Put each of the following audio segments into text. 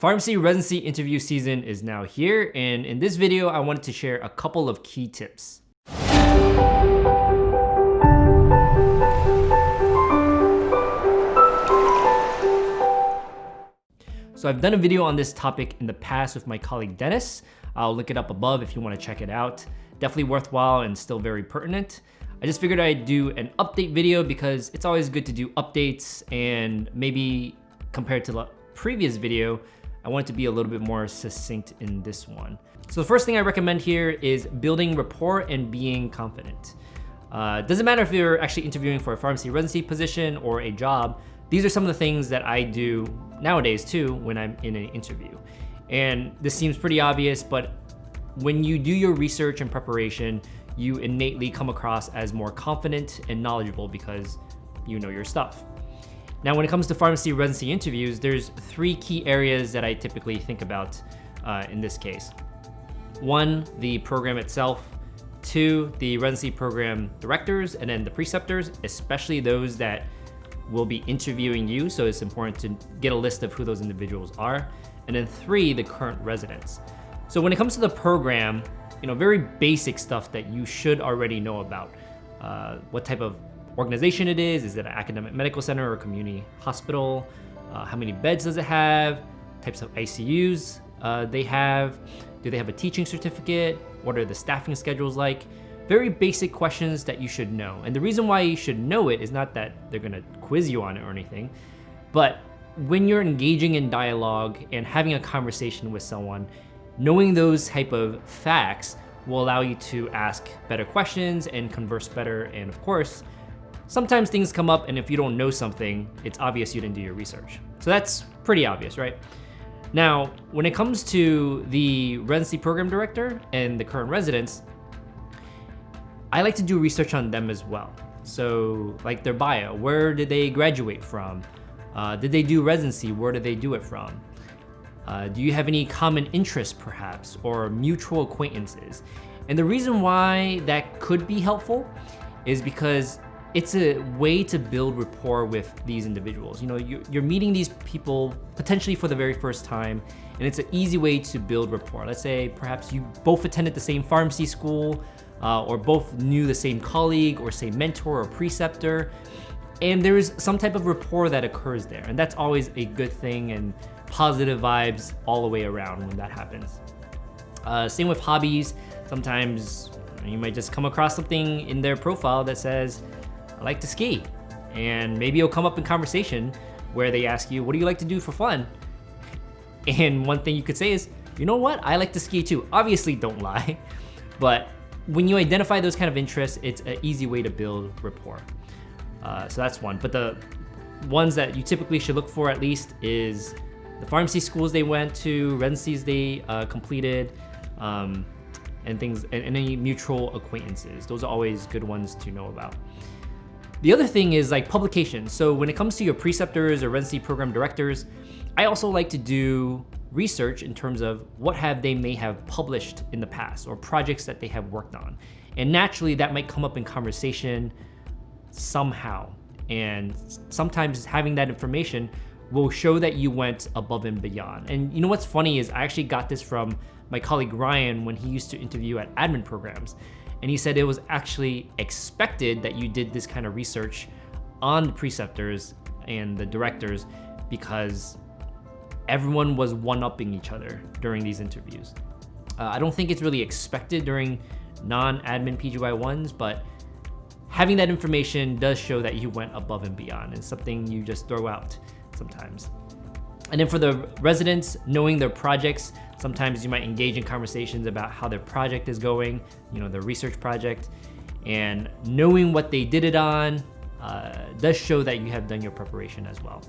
Pharmacy residency interview season is now here, and in this video, I wanted to share a couple of key tips. So I've done a video on this topic in the past with my colleague Dennis. I'll link it up above if you want to check it out. Definitely worthwhile and still very pertinent. I just figured I'd do an update video because it's always good to do updates, and maybe compared to the previous video, I want it to be a little bit more succinct in this one. So the first thing I recommend here is building rapport and being confident. Doesn't matter if you're actually interviewing for a pharmacy residency position or a job. These are some of the things that I do nowadays too when I'm in an interview. And this seems pretty obvious, but when you do your research and preparation, you innately come across as more confident and knowledgeable because you know your stuff. Now, when it comes to pharmacy residency interviews, there's three key areas that I typically think about in this case. One, the program itself. Two, the residency program directors, and then the preceptors, especially those that will be interviewing you. So it's important to get a list of who those individuals are. And then three, the current residents. So when it comes to the program, very basic stuff that you should already know about. What type of organization it is it an academic medical center or a community hospital? How many beds does it have? Types of ICUs they have? Do they have a teaching certificate? What are the staffing schedules like? Very basic questions that you should know. And the reason why you should know it is not that they're gonna quiz you on it or anything, but when you're engaging in dialogue and having a conversation with someone, knowing those type of facts will allow you to ask better questions and converse better. And of course, sometimes things come up, and if you don't know something, it's obvious you didn't do your research. So that's pretty obvious, right? Now, when it comes to the residency program director and the current residents, I like to do research on them as well. So like their bio, where did they graduate from? Did they do residency? Where did they do it from? Do you have any common interests perhaps, or mutual acquaintances? And the reason why that could be helpful is because it's a way to build rapport with these individuals. You're meeting these people potentially for the very first time, and it's an easy way to build rapport. Let's say perhaps you both attended the same pharmacy school, or both knew the same colleague or same mentor or preceptor, and there's some type of rapport that occurs there. And that's always a good thing, and positive vibes all the way around when that happens. Same with hobbies. Sometimes you might just come across something in their profile that says, I like to ski. And maybe it'll come up in conversation where they ask you, what do you like to do for fun? And one thing you could say is, you know what? I like to ski too. Obviously, don't lie. But when you identify those kind of interests, it's an easy way to build rapport. So that's one. But the ones that you typically should look for at least is the pharmacy schools they went to, residencies they completed, and things, and any mutual acquaintances. Those are always good ones to know about. The other thing is like publications. So when it comes to your preceptors or residency program directors, I also like to do research in terms of what they may have published in the past, or projects that they have worked on. And naturally that might come up in conversation somehow. And sometimes having that information will show that you went above and beyond. And what's funny is I actually got this from my colleague Ryan when he used to interview at admin programs. And he said it was actually expected that you did this kind of research on the preceptors and the directors because everyone was one-upping each other during these interviews. I don't think it's really expected during non-admin PGY-1s, but having that information does show that you went above and beyond, and something you just throw out sometimes. And then for the residents, knowing their projects, sometimes you might engage in conversations about how their project is going, their research project, and knowing what they did it on does show that you have done your preparation as well.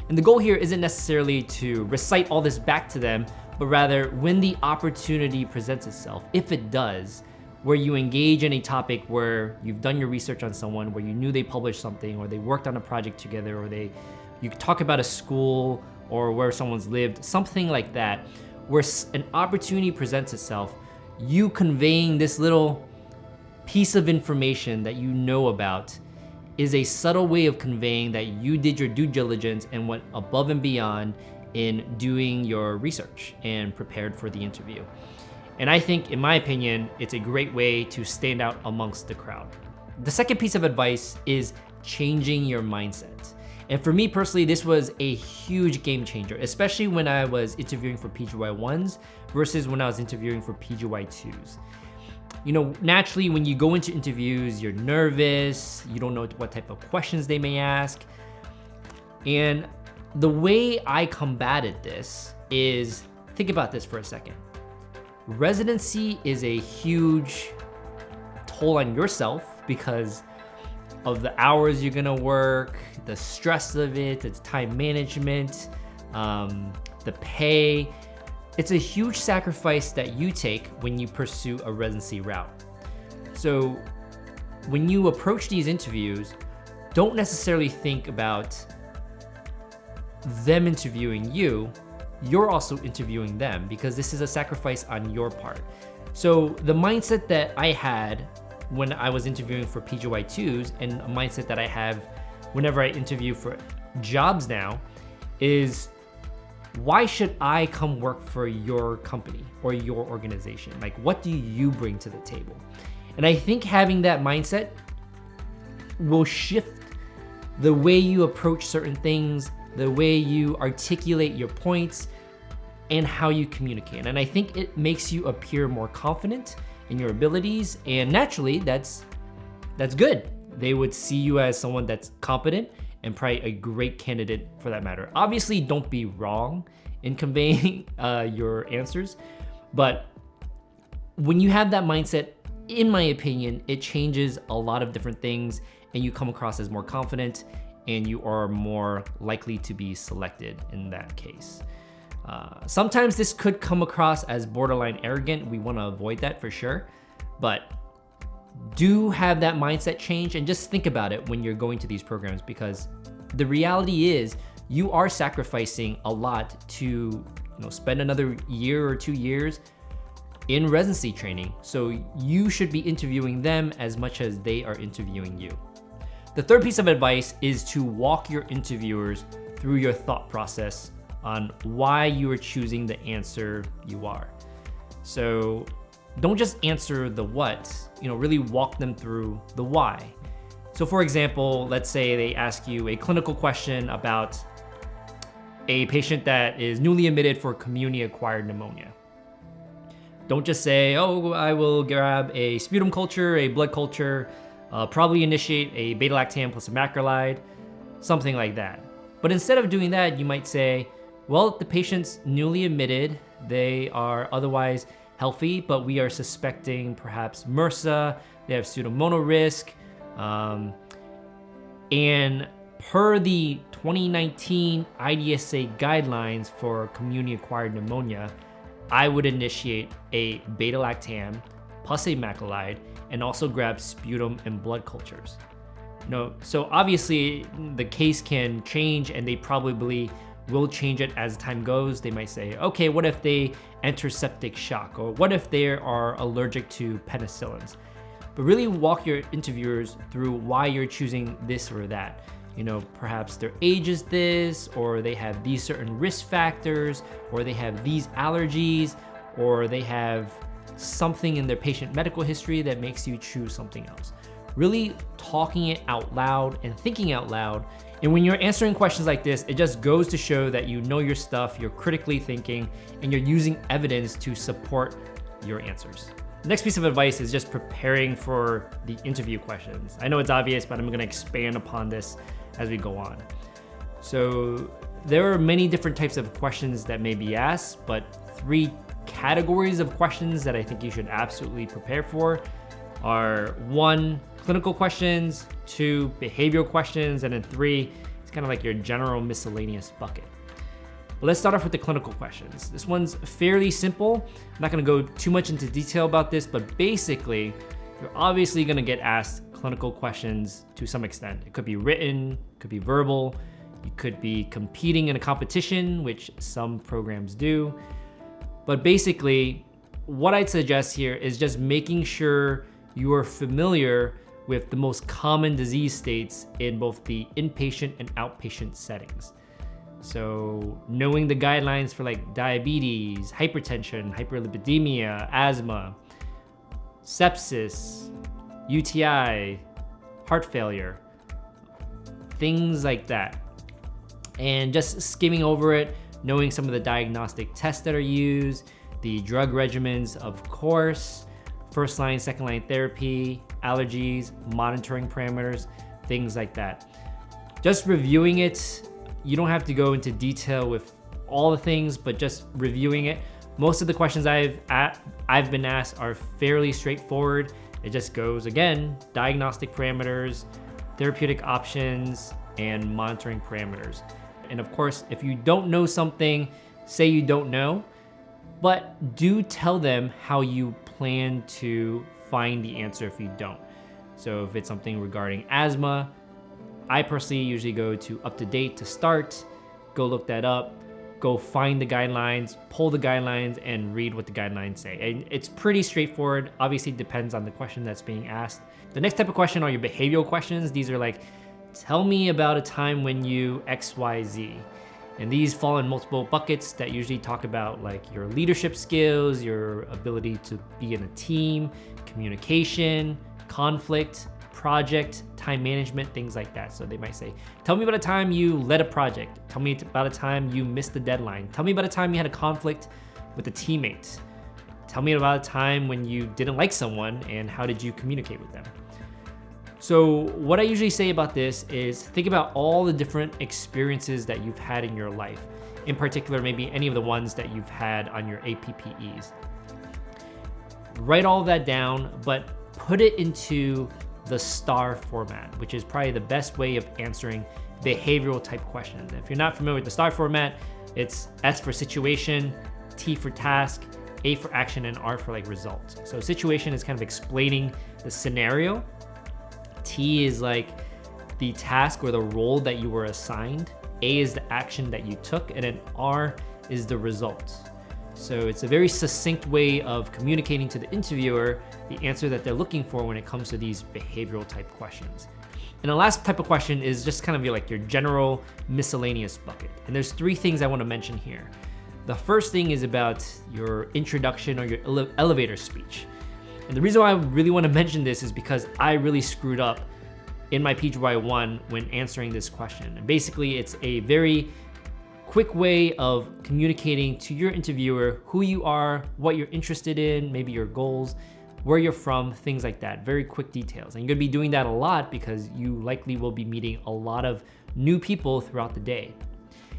And the goal here isn't necessarily to recite all this back to them, but rather when the opportunity presents itself, if it does, where you engage in a topic where you've done your research on someone, where you knew they published something, or they worked on a project together, or you talk about a school or where someone's lived, something like that, where an opportunity presents itself, you conveying this little piece of information that you know about is a subtle way of conveying that you did your due diligence and went above and beyond in doing your research and prepared for the interview. And I think, in my opinion, it's a great way to stand out amongst the crowd. The second piece of advice is changing your mindset. And for me personally, this was a huge game changer, especially when I was interviewing for PGY-1s versus when I was interviewing for PGY-2s. You know, naturally, when you go into interviews, you're nervous, you don't know what type of questions they may ask. And the way I combated this is, think about this for a second. Residency is a huge toll on yourself because of the hours you're gonna work, the stress of it, the time management, the pay. It's a huge sacrifice that you take when you pursue a residency route. So when you approach these interviews, don't necessarily think about them interviewing you. You're also interviewing them because this is a sacrifice on your part. So the mindset that I had when I was interviewing for PGY-2s and a mindset that I have whenever I interview for jobs now is, why should I come work for your company or your organization? Like, what do you bring to the table? And I think having that mindset will shift the way you approach certain things, the way you articulate your points, and how you communicate. And I think it makes you appear more confident in your abilities, and naturally, that's good. They would see you as someone that's competent and probably a great candidate for that matter. Obviously, don't be wrong in conveying your answers, but when you have that mindset, in my opinion, it changes a lot of different things and you come across as more confident and you are more likely to be selected in that case. Sometimes this could come across as borderline arrogant. We want to avoid that for sure, but do have that mindset change and just think about it when you're going to these programs, because the reality is you are sacrificing a lot to spend another year or 2 years in residency training. So you should be interviewing them as much as they are interviewing you. The third piece of advice is to walk your interviewers through your thought process on why you are choosing the answer you are. So don't just answer the what, really walk them through the why. So for example, let's say they ask you a clinical question about a patient that is newly admitted for community-acquired pneumonia. Don't just say, oh, I will grab a sputum culture, a blood culture, probably initiate a beta-lactam plus a macrolide, something like that. But instead of doing that, you might say, well, the patient's newly admitted, they are otherwise healthy, but we are suspecting perhaps MRSA, they have pseudomonal risk, and per the 2019 IDSA guidelines for community-acquired pneumonia, I would initiate a beta-lactam plus a macrolide and also grab sputum and blood cultures. So obviously the case can change and they probably will change it as time goes. They might say, okay, what if they enter septic shock? Or what if they are allergic to penicillins? But really walk your interviewers through why you're choosing this or that. Perhaps their age is this, or they have these certain risk factors, or they have these allergies, or they have something in their patient medical history that makes you choose something else. Really talking it out loud and thinking out loud. And when you're answering questions like this, it just goes to show that you know your stuff, you're critically thinking, and you're using evidence to support your answers. The next piece of advice is just preparing for the interview questions. I know it's obvious, but I'm gonna expand upon this as we go on. So there are many different types of questions that may be asked, but 3 categories of questions that I think you should absolutely prepare for are 1, clinical questions, 2, behavioral questions, and then 3, it's kind of like your general miscellaneous bucket. But let's start off with the clinical questions. This one's fairly simple. I'm not gonna go too much into detail about this, but basically, you're obviously gonna get asked clinical questions to some extent. It could be written, could be verbal, you could be competing in a competition, which some programs do. But basically, what I'd suggest here is just making sure you are familiar with the most common disease states in both the inpatient and outpatient settings. So knowing the guidelines for like diabetes, hypertension, hyperlipidemia, asthma, sepsis, UTI, heart failure, things like that. And just skimming over it, knowing some of the diagnostic tests that are used, the drug regimens, of course, first line, second line therapy, allergies, monitoring parameters, things like that. Just reviewing it, you don't have to go into detail with all the things, but just reviewing it. Most of the questions I've been asked are fairly straightforward. It just goes, again, diagnostic parameters, therapeutic options, and monitoring parameters. And of course, if you don't know something, say you don't know, but do tell them how you plan to find the answer if you don't. So if it's something regarding asthma, I personally usually go to Up to Date to start, go look that up, go find the guidelines, pull the guidelines, and read what the guidelines say. And it's pretty straightforward. Obviously, it depends on the question that's being asked. The next type of question are your behavioral questions. These are like, tell me about a time when you XYZ. And these fall in multiple buckets that usually talk about like your leadership skills, your ability to be in a team, communication, conflict, project, time management, things like that. So they might say, tell me about a time you led a project. Tell me about a time you missed the deadline. Tell me about a time you had a conflict with a teammate. Tell me about a time when you didn't like someone and how did you communicate with them. So what I usually say about this is think about all the different experiences that you've had in your life. In particular, maybe any of the ones that you've had on your APPEs. Write all of that down, but put it into the STAR format, which is probably the best way of answering behavioral type questions. If you're not familiar with the STAR format, it's S for situation, T for task, A for action, and R for like results. So situation is kind of explaining the scenario. T is like the task or the role that you were assigned. A is the action that you took, and then R is the result. So it's a very succinct way of communicating to the interviewer the answer that they're looking for when it comes to these behavioral type questions. And the last type of question is just kind of your general miscellaneous bucket. And there's three things I want to mention here. The first thing is about your introduction or your elevator speech. And the reason why I really want to mention this is because I really screwed up in my PGY-1 when answering this question. And basically, it's a very quick way of communicating to your interviewer who you are, what you're interested in, maybe your goals, where you're from, things like that. Very quick details. And you're gonna be doing that a lot because you likely will be meeting a lot of new people throughout the day.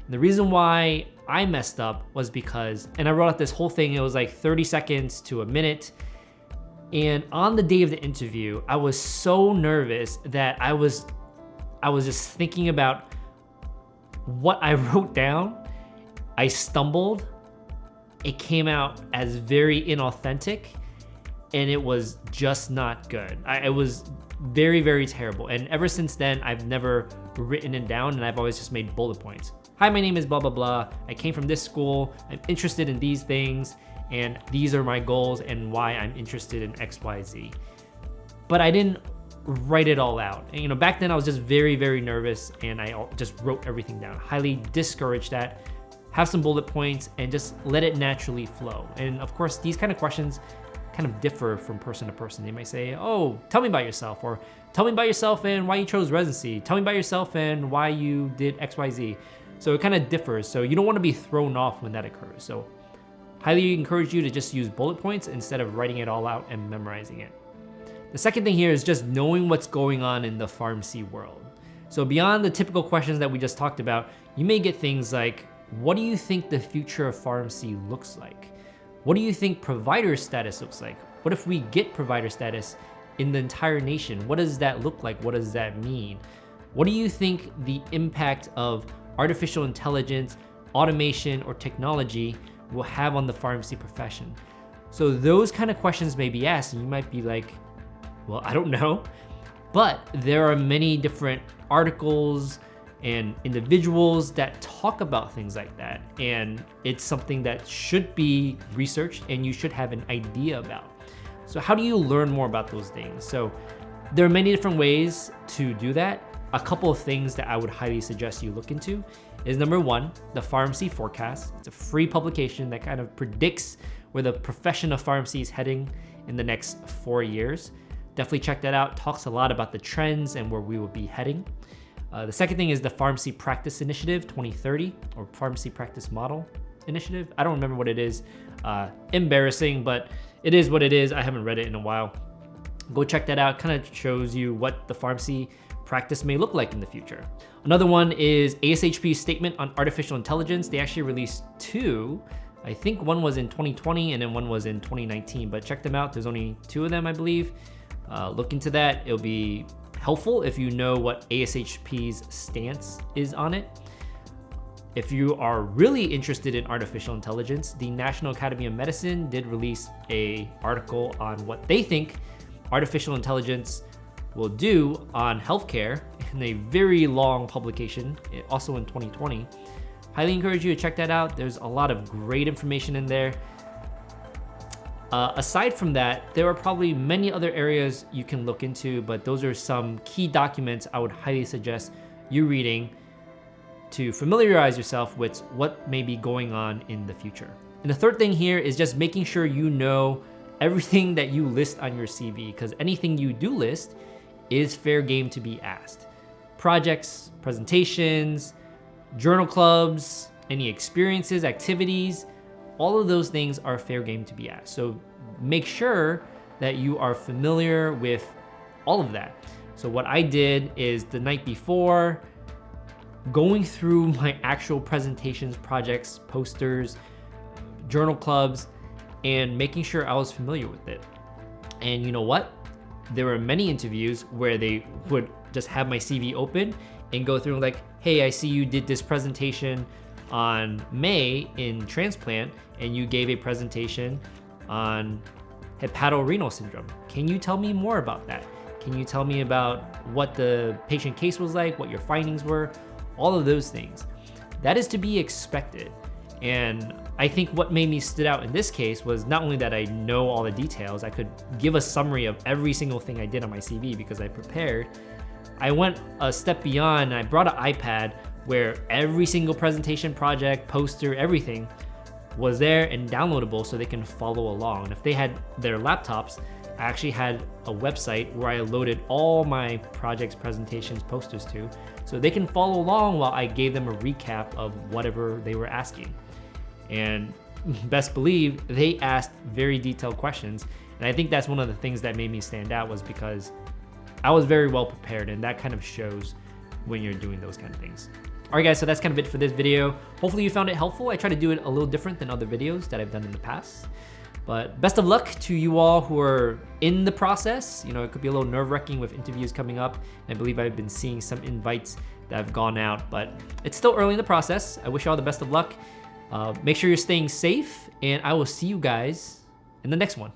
And the reason why I messed up was because, and I wrote out this whole thing, it was like 30 seconds to a minute. And on the day of the interview, I was so nervous that I was just thinking about what I wrote down. I stumbled. It came out as very inauthentic, and it was just not good. It was very, very terrible. And ever since then, I've never written it down, and I've always just made bullet points. Hi, my name is blah, blah, blah. I came from this school. I'm interested in these things, and these are my goals and why I'm interested in XYZ. But I didn't write it all out. And, back then I was just very, very nervous, and I just wrote everything down. Highly discourage that. Have some bullet points and just let it naturally flow. And of course, these kind of questions kind of differ from person to person. They might say, oh, tell me about yourself, or tell me about yourself and why you chose residency. Tell me about yourself and why you did XYZ. So it kind of differs. So you don't want to be thrown off when that occurs. So highly encourage you to just use bullet points instead of writing it all out and memorizing it. The second thing here is just knowing what's going on in the pharmacy world. So beyond the typical questions that we just talked about, you may get things like, what do you think the future of pharmacy looks like? What do you think provider status looks like? What if we get provider status in the entire nation? What does that look like? What does that mean? What do you think the impact of artificial intelligence, automation, or technology will have on the pharmacy profession? So those kind of questions may be asked, and you might be like, well, I don't know. But there are many different articles and individuals that talk about things like that. And it's something that should be researched and you should have an idea about. So how do you learn more about those things? So there are many different ways to do that. A couple of things that I would highly suggest you look into is number 1, the Pharmacy Forecast. It's a free publication that kind of predicts where the profession of pharmacy is heading in the next 4 years. Definitely check that out. Talks a lot about the trends and where we will be heading. The second thing is the Pharmacy Practice Initiative 2030, or Pharmacy Practice Model Initiative. I don't remember what it is. Embarrassing, but it is what it is. I haven't read it in a while. Go check that out. Kind of shows you what the pharmacy practice may look like in the future. Another one is ASHP's statement on artificial intelligence. They actually released 2. I think one was in 2020 and then one was in 2019, but check them out. There's only 2 of them, I believe. Look into that. It'll be helpful if you know what ASHP's stance is on it. If you are really interested in artificial intelligence, the National Academy of Medicine did release an article on what they think artificial intelligence will do on healthcare in a very long publication, also in 2020. Highly encourage you to check that out. There's a lot of great information in there. Aside from that, there are probably many other areas you can look into, but those are some key documents I would highly suggest you reading to familiarize yourself with what may be going on in the future. And the third thing here is just making sure you know everything that you list on your CV, because anything you do list is fair game to be asked. Projects, presentations, journal clubs, any experiences, activities, all of those things are fair game to be asked. So make sure that you are familiar with all of that. So what I did is the night before, going through my actual presentations, projects, posters, journal clubs, and making sure I was familiar with it. And you know what? There were many interviews where they would just have my CV open and go through like, hey, I see you did this presentation on May in transplant, and you gave a presentation on hepatorenal syndrome. Can you tell me more about that? Can you tell me about what the patient case was like, what your findings were? All of those things. That is to be expected. And I think what made me stood out in this case was not only that I know all the details, I could give a summary of every single thing I did on my CV because I prepared. I went a step beyond and I brought an iPad where every single presentation, project, poster, everything was there and downloadable so they can follow along. And if they had their laptops, I actually had a website where I loaded all my projects, presentations, posters to, so they can follow along while I gave them a recap of whatever they were asking. And best believe they asked very detailed questions. And I think that's one of the things that made me stand out, was because I was very well prepared, and that kind of shows when you're doing those kind of things. All right, guys, so that's kind of it for this video. Hopefully you found it helpful. I try to do it a little different than other videos that I've done in the past. But best of luck to you all who are in the process. You know, it could be a little nerve-wracking with interviews coming up. And I believe I've been seeing some invites that have gone out, but it's still early in the process. I wish you all the best of luck. Make sure you're staying safe, and I will see you guys in the next one.